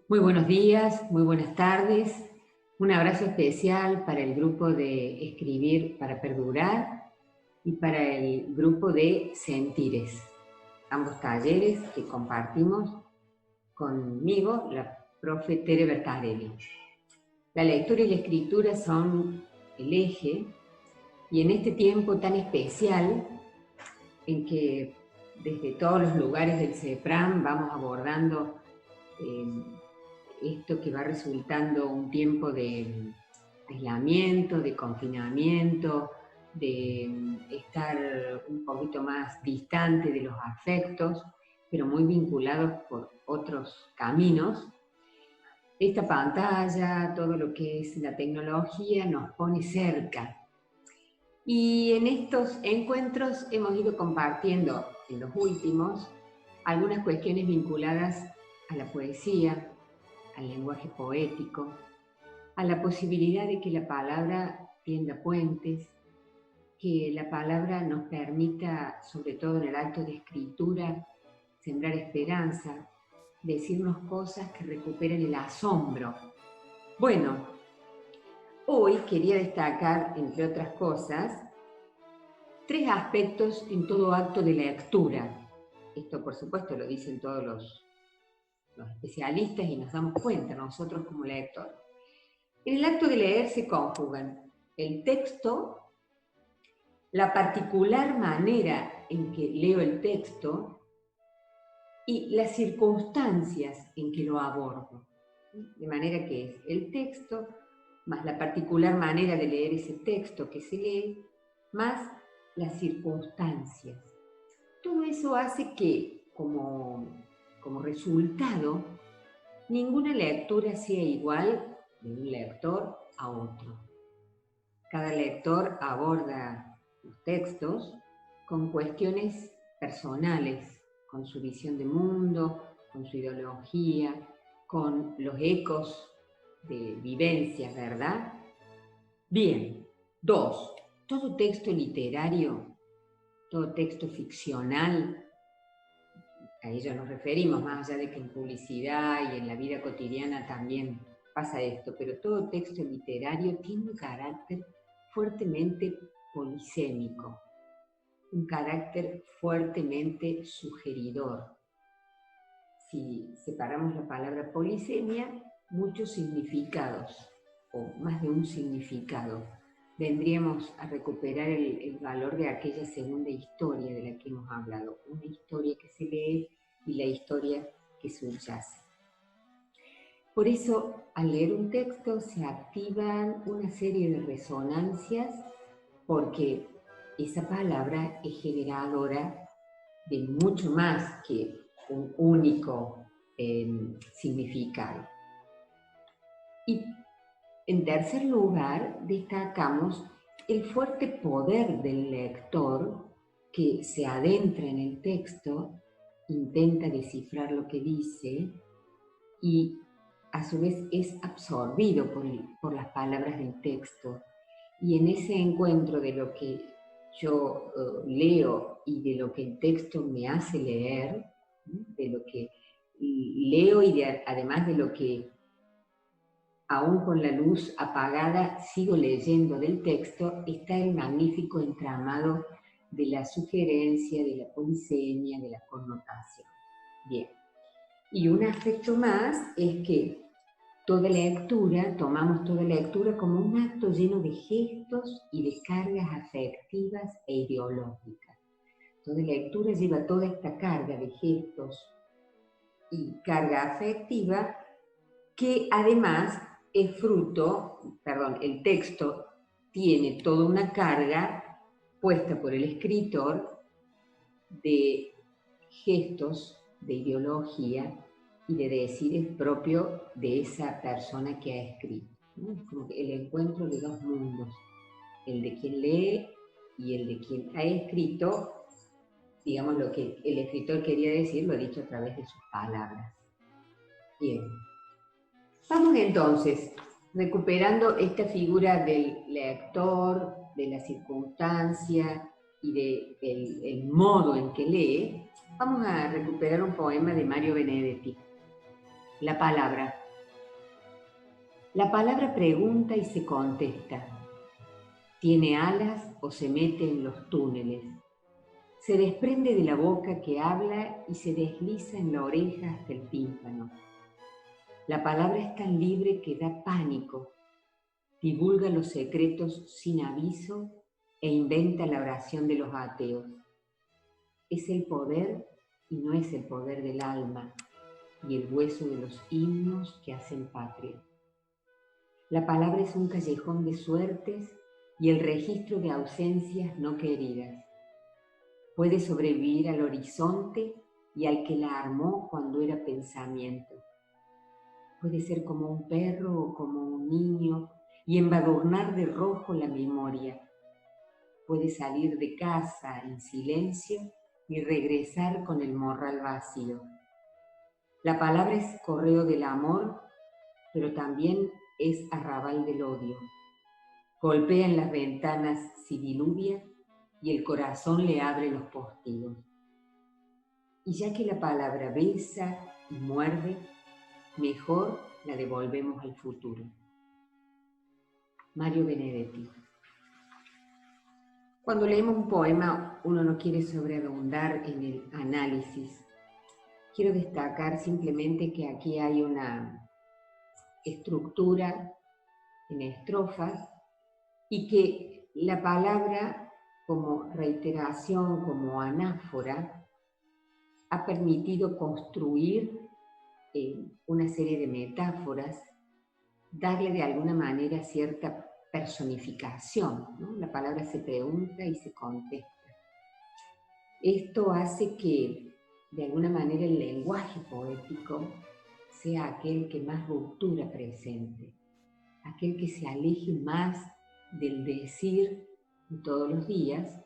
Muy buenos días, muy buenas tardes. Un abrazo especial para el grupo de Escribir para Perdurar y para el grupo de Sentires, ambos talleres que compartimos conmigo, la profe Tere Bertarelli. La lectura y la escritura son el eje, y en este tiempo tan especial en que desde todos los lugares del CEPRAM vamos abordando esto que va resultando un tiempo de aislamiento, de confinamiento, de estar un poquito más distante de los afectos, pero muy vinculados por otros caminos. Esta pantalla, todo lo que es la tecnología, nos pone cerca. Y en estos encuentros hemos ido compartiendo, en los últimos, algunas cuestiones vinculadas a la poesía, al lenguaje poético, a la posibilidad de que la palabra tienda puentes, que la palabra nos permita, sobre todo en el acto de escritura, sembrar esperanza, decirnos cosas que recuperen el asombro. Bueno, hoy quería destacar, entre otras cosas, 3 aspectos en todo acto de lectura. Esto, por supuesto, lo dicen todos los especialistas y nos damos cuenta nosotros como lectores. En el acto de leer se conjugan el texto, la particular manera en que leo el texto y las circunstancias en que lo abordo. De manera que es el texto, más la particular manera de leer ese texto que se lee, más las circunstancias. Todo eso hace que, como resultado, ninguna lectura sea igual de un lector a otro. Cada lector aborda los textos con cuestiones personales, con su visión de mundo, con su ideología, con los ecos de vivencias, ¿verdad? Bien, 2. Todo texto literario, todo texto ficcional, a ello nos referimos, más allá de que en publicidad y en la vida cotidiana también pasa esto, pero todo texto literario tiene un carácter fuertemente polisémico, un carácter fuertemente sugeridor. Si separamos la palabra polisemia, muchos significados, o más de un significado, vendríamos a recuperar el valor de aquella segunda historia de la que hemos hablado, una historia que se lee y la historia que subyace. Por eso, al leer un texto se activan una serie de resonancias porque esa palabra es generadora de mucho más que un único significado. Y en tercer lugar, destacamos el fuerte poder del lector que se adentra en el texto, intenta descifrar lo que dice y a su vez es absorbido por las palabras del texto. Y en ese encuentro de lo que yo leo y de lo que el texto me hace leer, de lo que leo y además de lo que aún con la luz apagada sigo leyendo del texto, está el magnífico entramado de la sugerencia, de la polisemia, de la connotación. Bien. Y un aspecto más es que tomamos toda lectura como un acto lleno de gestos y de cargas afectivas e ideológicas. Toda lectura lleva toda esta carga de gestos y carga afectiva que además es el texto tiene toda una carga puesta por el escritor de gestos, de ideología y de decir propio de esa persona que ha escrito, ¿no? Es como el encuentro de dos mundos, el de quien lee y el de quien ha escrito, digamos lo que el escritor quería decir, lo ha dicho a través de sus palabras. Bien. Vamos entonces, recuperando esta figura del lector, de la circunstancia y del modo en que lee, vamos a recuperar un poema de Mario Benedetti, La palabra. La palabra pregunta y se contesta. Tiene alas o se mete en los túneles. Se desprende de la boca que habla y se desliza en la oreja hasta el tímpano. La palabra es tan libre que da pánico. Divulga los secretos sin aviso e inventa la oración de los ateos. Es el poder y no es el poder del alma, y el hueso de los himnos que hacen patria. La palabra es un callejón de suertes y el registro de ausencias no queridas. Puede sobrevivir al horizonte y al que la armó cuando era pensamiento. Puede ser como un perro o como un niño y embadurnar de rojo la memoria. Puede salir de casa en silencio y regresar con el morral vacío. La palabra es correo del amor, pero también es arrabal del odio. Golpea en las ventanas si diluvia y el corazón le abre los postigos. Y ya que la palabra besa y muerde, mejor la devolvemos al futuro. Mario Benedetti. Cuando leemos un poema, uno no quiere sobreabundar en el análisis. Quiero destacar simplemente que aquí hay una estructura en estrofas y que la palabra como reiteración, como anáfora, ha permitido construir una serie de metáforas, darle de alguna manera cierta personificación, ¿no? La palabra se pregunta y se contesta. Esto hace que, de alguna manera, el lenguaje poético sea aquel que más ruptura presente, aquel que se aleje más del decir de todos los días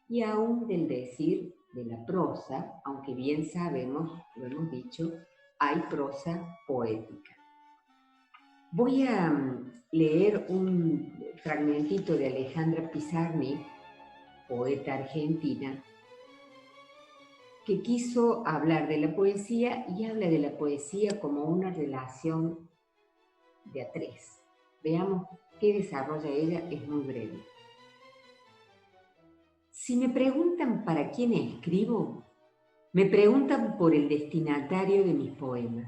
y aún del decir de la prosa, aunque bien sabemos, lo hemos dicho, hay prosa poética. Voy a leer un fragmentito de Alejandra Pizarnik, poeta argentina, que quiso hablar de la poesía y habla de la poesía como una relación de a tres. Veamos qué desarrolla ella, es muy breve. Si me preguntan para quién escribo, me preguntan por el destinatario de mis poemas.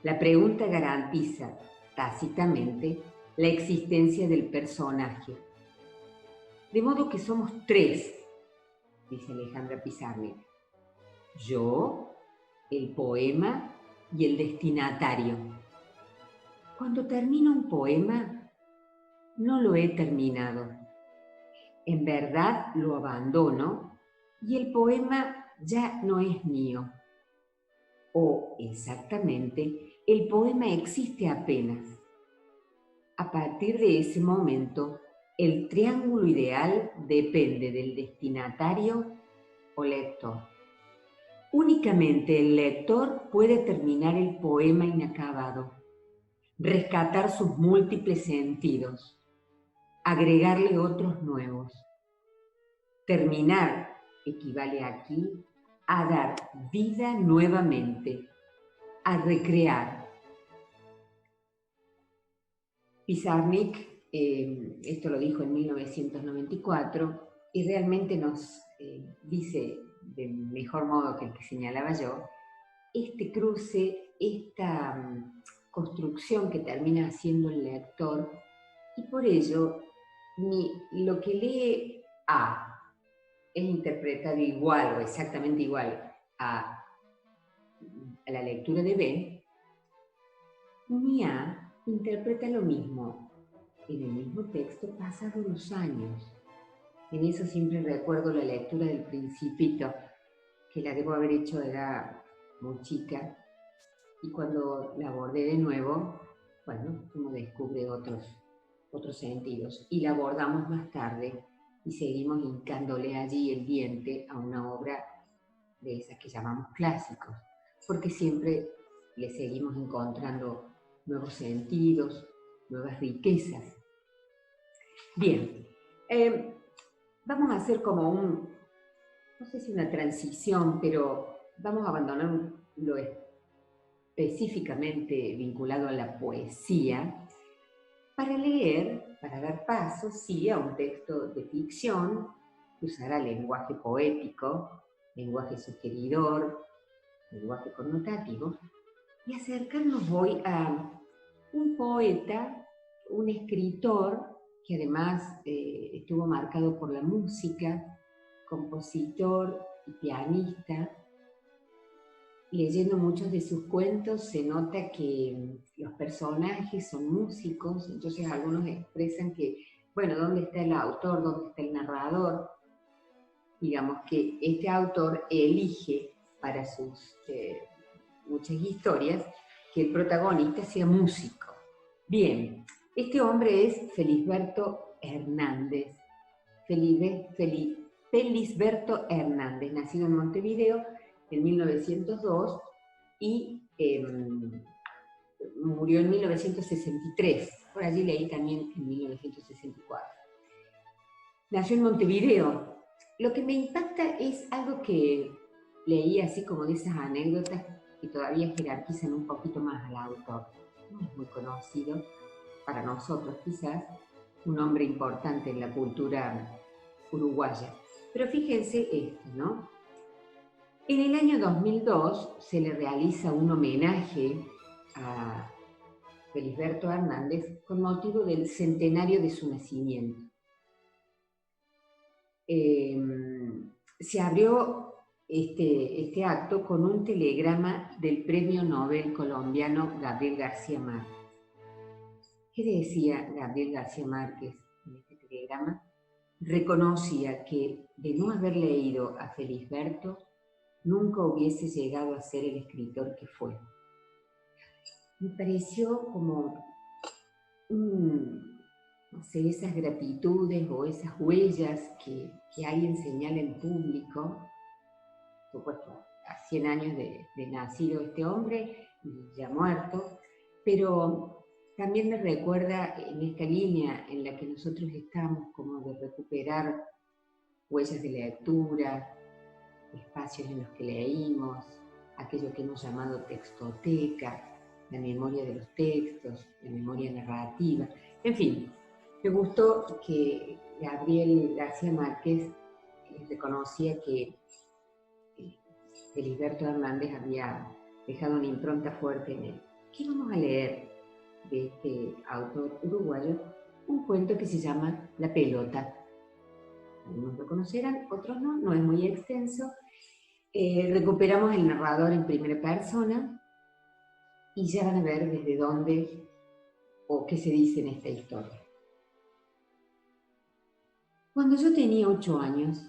La pregunta garantiza, tácitamente, la existencia del personaje. De modo que somos tres, dice Alejandra Pizarnik. Yo, el poema y el destinatario. Cuando termino un poema, no lo he terminado. En verdad lo abandono y el poema ya no es mío. O, exactamente, el poema existe apenas. A partir de ese momento, el triángulo ideal depende del destinatario o lector. Únicamente el lector puede terminar el poema inacabado, rescatar sus múltiples sentidos, agregarle otros nuevos. Terminar equivale aquí a dar vida nuevamente, a recrear. Pizarnik, esto lo dijo en 1994, y realmente nos dice de mejor modo que el que señalaba yo, este cruce, esta construcción que termina haciendo el lector, y por ello ni lo que lee A es interpretado igual o exactamente igual a la lectura de B, ni A interpreta lo mismo en el mismo texto pasados los años. En eso siempre recuerdo la lectura del Principito, que la debo haber hecho, era muy chica, y cuando la abordé de nuevo, bueno, uno descubre otros sentidos, y la abordamos más tarde, y seguimos hincándole allí el diente a una obra de esas que llamamos clásicos, porque siempre le seguimos encontrando nuevos sentidos, nuevas riquezas. Bien, vamos a hacer como no sé si una transición, pero vamos a abandonar lo específicamente vinculado a la poesía para leer, para dar paso, sí, a un texto de ficción que usará lenguaje poético, lenguaje sugeridor, lenguaje connotativo, y acercarnos hoy a un poeta, un escritor que además estuvo marcado por la música, compositor y pianista. Leyendo muchos de sus cuentos se nota que los personajes son músicos, entonces algunos expresan que, bueno, ¿dónde está el autor? ¿Dónde está el narrador? Digamos que este autor elige para sus muchas historias que el protagonista sea músico. Bien, este hombre es Felisberto Hernández. Felisberto Hernández, nacido en Montevideo en 1902 y murió en 1963. Por allí leí también en 1964. Nació en Montevideo. Lo que me impacta es algo que leí así como de esas anécdotas que todavía jerarquizan un poquito más al autor. No es muy conocido, para nosotros quizás, un hombre importante en la cultura uruguaya. Pero fíjense esto, ¿no? En el año 2002 se le realiza un homenaje a Felisberto Hernández con motivo del centenario de su nacimiento. Se abrió este acto con un telegrama del premio Nobel colombiano Gabriel García Márquez. ¿Qué decía Gabriel García Márquez en este telegrama? Reconocía que de no haber leído a Felisberto, nunca hubiese llegado a ser el escritor que fue. Me pareció como, no sé, esas gratitudes o esas huellas que alguien señala en público, por supuesto, a 100 años de nacido este hombre, ya muerto, pero también me recuerda en esta línea en la que nosotros estamos, como de recuperar huellas de lectura, espacios en los que leímos, aquello que hemos llamado textoteca, la memoria de los textos, la memoria narrativa. En fin, me gustó que Gabriel García Márquez reconocía que Felisberto Hernández había dejado una impronta fuerte en él. ¿Qué vamos a leer de este autor uruguayo? Un cuento que se llama La pelota. Algunos lo conocerán, otros no, no es muy extenso. Recuperamos el narrador en primera persona y ya van a ver desde dónde o qué se dice en esta historia. Cuando yo tenía 8 años,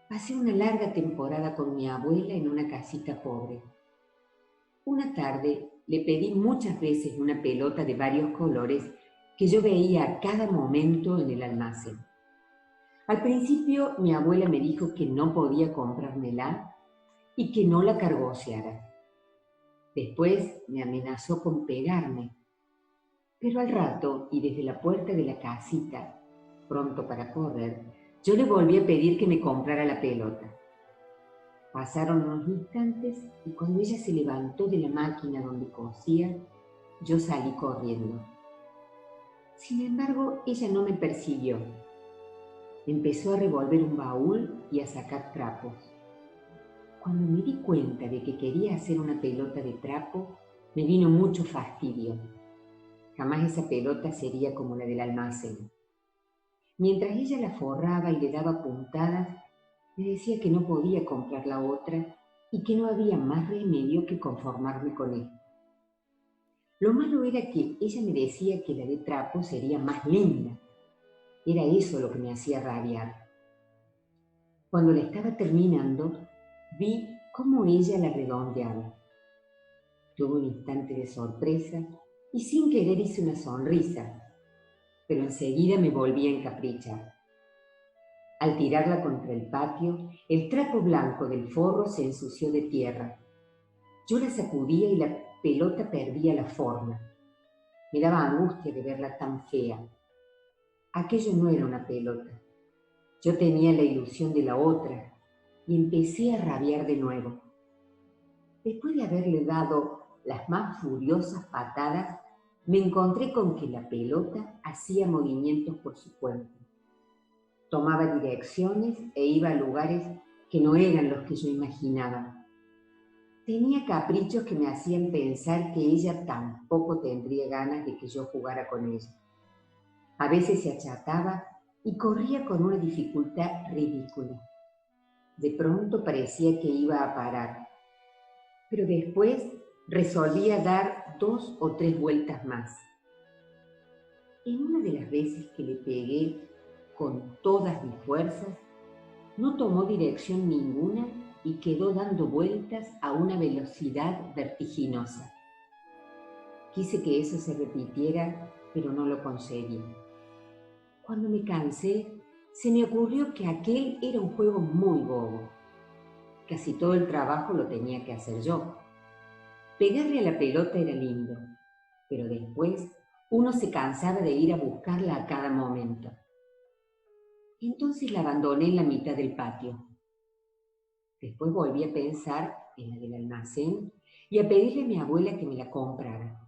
pasé una larga temporada con mi abuela en una casita pobre. Una tarde le pedí muchas veces una pelota de varios colores que yo veía a cada momento en el almacén. Al principio mi abuela me dijo que no podía comprármela y que no la cargoseara. Después me amenazó con pegarme, pero al rato y desde la puerta de la casita, pronto para correr, yo le volví a pedir que me comprara la pelota. Pasaron unos instantes y cuando ella se levantó de la máquina donde cosía, yo salí corriendo. Sin embargo, ella no me persiguió. Empezó a revolver un baúl y a sacar trapos. Cuando me di cuenta de que quería hacer una pelota de trapo, me vino mucho fastidio. Jamás esa pelota sería como la del almacén. Mientras ella la forraba y le daba puntadas, me decía que no podía comprar la otra y que no había más remedio que conformarme con él. Lo malo era que ella me decía que la de trapo sería más linda. Era eso lo que me hacía rabiar. Cuando la estaba terminando, vi cómo ella la redondeaba. Tuve un instante de sorpresa y sin querer hice una sonrisa, pero enseguida me volví a encaprichar. Al tirarla contra el patio, el trapo blanco del forro se ensució de tierra. Yo la sacudía y la pelota perdía la forma. Me daba angustia de verla tan fea. Aquello no era una pelota. Yo tenía la ilusión de la otra y empecé a rabiar de nuevo. Después de haberle dado las más furiosas patadas, me encontré con que la pelota hacía movimientos por su cuerpo, tomaba direcciones e iba a lugares que no eran los que yo imaginaba. Tenía caprichos que me hacían pensar que ella tampoco tendría ganas de que yo jugara con ella. A veces se achataba y corría con una dificultad ridícula. De pronto parecía que iba a parar, pero después resolvía dar 2 o 3 vueltas más. En una de las veces que le pegué con todas mis fuerzas, no tomó dirección ninguna y quedó dando vueltas a una velocidad vertiginosa. Quise que eso se repitiera, pero no lo conseguí. Cuando me cansé, se me ocurrió que aquel era un juego muy bobo. Casi todo el trabajo lo tenía que hacer yo. Pegarle a la pelota era lindo, pero después uno se cansaba de ir a buscarla a cada momento. Entonces la abandoné en la mitad del patio. Después volví a pensar en la del almacén y a pedirle a mi abuela que me la comprara.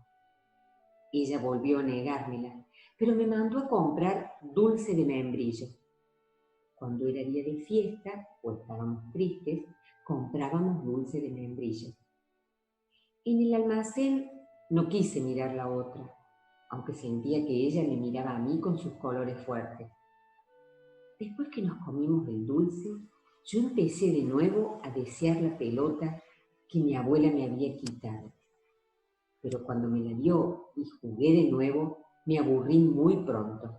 Ella volvió a negármela, pero me mandó a comprar dulce de membrillo. Cuando era día de fiesta o estábamos tristes, comprábamos dulce de membrillo. En el almacén no quise mirar la otra, aunque sentía que ella me miraba a mí con sus colores fuertes. Después que nos comimos el dulce, yo empecé de nuevo a desear la pelota que mi abuela me había quitado. Pero cuando me la dio y jugué de nuevo, me aburrí muy pronto.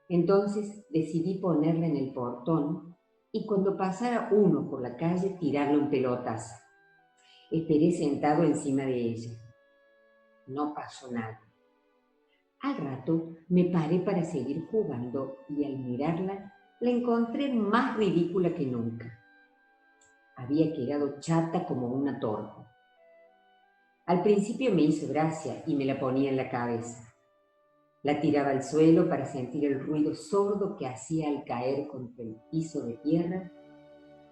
Entonces decidí ponerla en el portón y cuando pasara uno por la calle tirarle un pelotazo. Esperé sentado encima de ella. No pasó nada. Al rato me paré para seguir jugando y al mirarla la encontré más ridícula que nunca. Había quedado chata como una torta. Al principio me hizo gracia y me la ponía en la cabeza. La tiraba al suelo para sentir el ruido sordo que hacía al caer contra el piso de tierra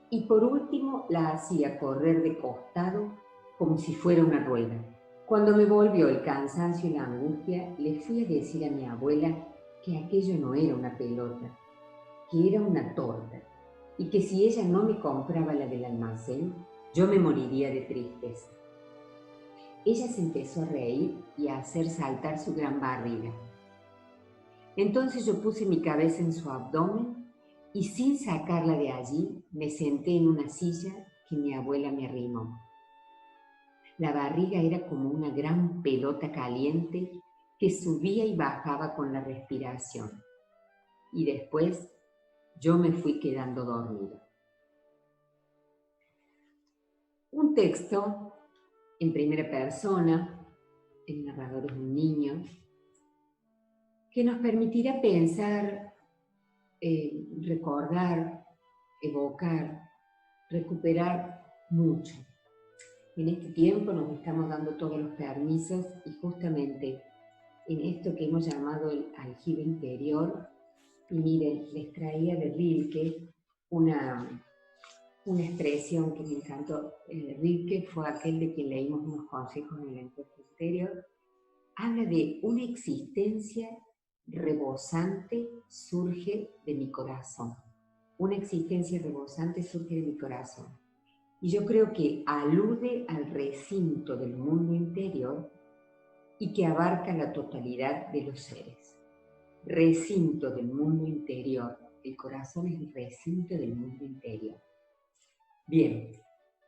y por último la hacía correr de costado como si fuera una rueda. Cuando me volvió el cansancio y la angustia, le fui a decir a mi abuela que aquello no era una pelota, que era una torta y que si ella no me compraba la del almacén, yo me moriría de tristeza. Ella se empezó a reír y a hacer saltar su gran barriga. Entonces yo puse mi cabeza en su abdomen y sin sacarla de allí me senté en una silla que mi abuela me arrimó. La barriga era como una gran pelota caliente que subía y bajaba con la respiración. Y después yo me fui quedando dormido. Un texto en primera persona, el narrador es un niño, que nos permitirá pensar, recordar, evocar, recuperar mucho. En este tiempo nos estamos dando todos los permisos y justamente en esto que hemos llamado el aljibe interior, y miren, les traía de Rilke una expresión que me encantó. Rilke fue aquel de quien leímos unos consejos en el encuentro interior. Habla de una existencia rebosante surge de mi corazón. Una existencia rebosante surge de mi corazón. Y yo creo que alude al recinto del mundo interior y que abarca la totalidad de los seres. Recinto del mundo interior. El corazón es el recinto del mundo interior. Bien,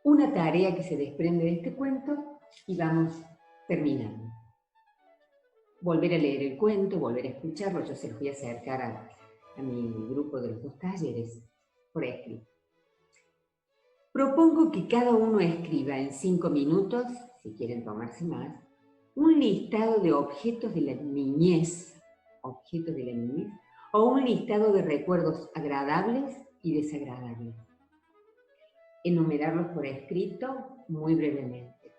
una tarea que se desprende de este cuento y vamos terminando. Volver a leer el cuento, volver a escucharlo. Yo se los voy a acercar a mi grupo de los 2 talleres por escrito. Propongo que cada uno escriba en 5 minutos, si quieren tomarse más, un listado de objetos de la niñez, o un listado de recuerdos agradables y desagradables. Enumerarlos por escrito muy brevemente,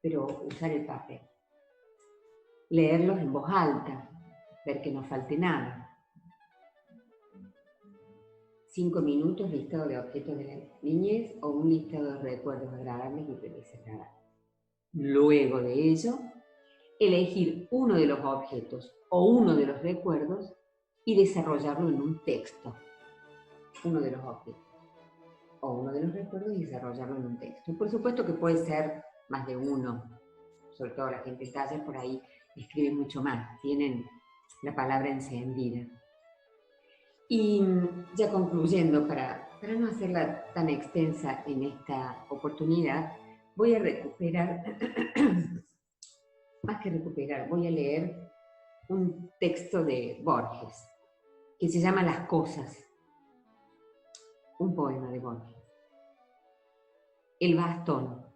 pero usar el papel. Leerlos en voz alta, ver que no falte nada. 5 minutos, listado de objetos de la niñez o un listado de recuerdos agradables y desagradables. Luego de ello, elegir uno de los objetos o uno de los recuerdos y desarrollarlo en un texto. Uno de los objetos o uno de los recuerdos y desarrollarlo en un texto. Por supuesto que puede ser más de uno, sobre todo la gente en taller por ahí escribe mucho más, tienen la palabra encendida. Y ya concluyendo, para no hacerla tan extensa en esta oportunidad, voy a recuperar, más que recuperar, voy a leer un texto de Borges, que se llama Las cosas, un poema de Borges. El bastón,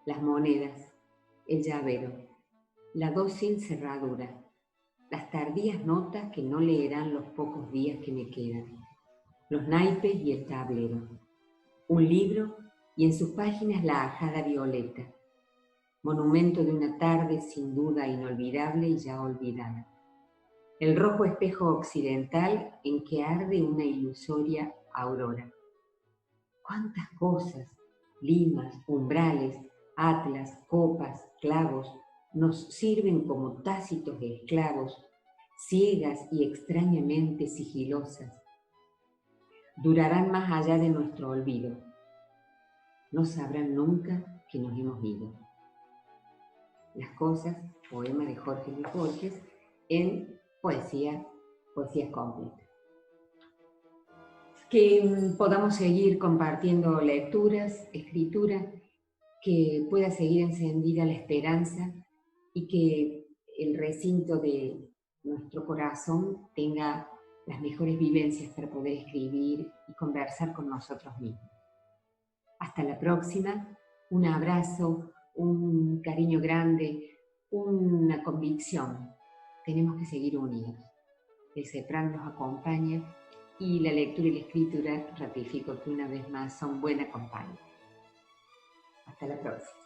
las monedas, el llavero, la dócil cerradura, las tardías notas que no leerán los pocos días que me quedan, los naipes y el tablero, un libro y en sus páginas la ajada violeta, monumento de una tarde sin duda inolvidable y ya olvidada, el rojo espejo occidental en que arde una ilusoria aurora. ¡Cuántas cosas! Limas, umbrales, atlas, copas, clavos, nos sirven como tácitos esclavos, ciegas y extrañamente sigilosas. Durarán más allá de nuestro olvido. No sabrán nunca que nos hemos ido. Las cosas, poema de Jorge Luis Borges, en Poesías Completas. Que podamos seguir compartiendo lecturas, escritura, que pueda seguir encendida la esperanza y que el recinto de nuestro corazón tenga las mejores vivencias para poder escribir y conversar con nosotros mismos. Hasta la próxima, un abrazo, un cariño grande, una convicción. Tenemos que seguir unidos. El CEPRAN nos acompaña y la lectura y la escritura, ratifico que una vez más son buena compañía. Hasta la próxima.